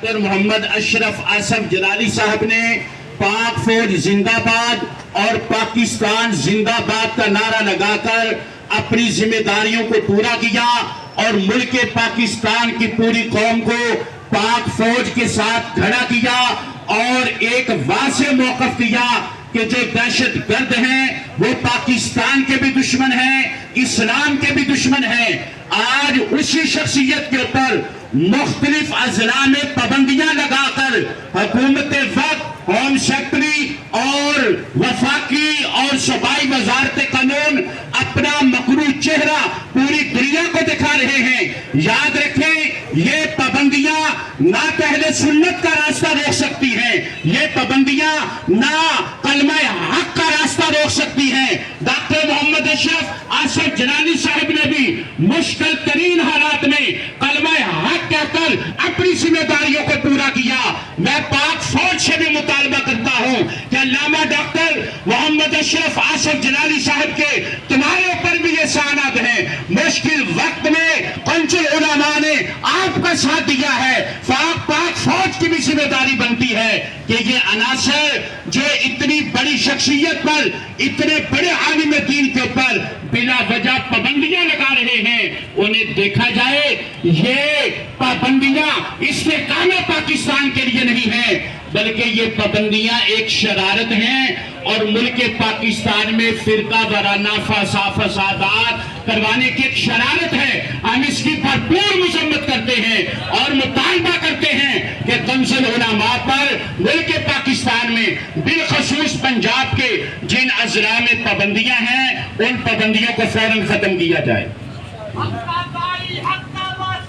Doctor محمد اشرف آصف جلالی صاحب نے پاک فوج زندہ باد اور پاکستان زندہ باد کا نعرہ لگا کر اپنی ذمہ داریوں کو پورا کیا اور ملک پاکستان کی پوری قوم کو پاک فوج کے ساتھ کھڑا کیا اور ایک واضح موقف دیا کہ جو دہشت گرد ہیں وہ پاکستان کے بھی دشمن ہیں، اسلام کے بھی دشمن ہیں۔ آج اسی شخصیت کے اوپر مختلف اضلاع میں پابندیاں لگا کر حکومت وقت، ہوم سیکٹری اور وفاقی اور صوبائی وزارت قانون اپنا مکروہ چہرہ پوری دنیا کو دکھا رہے ہیں۔ یاد رکھیں، یہ پابندیاں نہ پہلے سنت کا راستہ روک سکتی ہیں، یہ پابندیاں نہ کلمہ حق کا راستہ روک سکتی ہیں۔ ڈاکٹر محمد اشرف آصف جلالی صاحب نے بھی مشکل ترین حالات میں کلمہ حق کہہ کر اپنی ذمہ داریوں کو پورا کیا۔ میں پاک فوج سے بھی مطالبہ کرتا ہوں کہ علامہ ڈاکٹر محمد اشرف آصف جلالی صاحب کے تمہارے اوپر بھی یہ سانات ہیں۔ مشکل وقت میں قنصل علماء نے آپ کا ساتھ دیا ہے، پاک فوج کی بھی ذمہ داری بنتی ہے کہ یہ عناصر جو اتنی بڑی شخصیت پر، اتنے بڑے عالم دین کے اوپر بلا وجہ پابندیاں لگا رہے ہیں، انہیں دیکھا جائے۔ یہ پابندیاں استحکام پاکستان کے لیے نہیں ہیں، بلکہ یہ پابندیاں ایک شرارت ہیں اور ملک پاکستان میں فرقہ وارانہ فسادات کروانے کی ایک شرارت ہے۔ ہم اس کی بھرپور مذمت کرتے ہیں اور مطالبہ کرتے ہیں کہ قنصل علماء پر ملک پاکستان میں بالخصوص پنجاب کے جن اضلاع میں پابندیاں ہیں ان پابندیوں کو فوراً ختم کیا جائے۔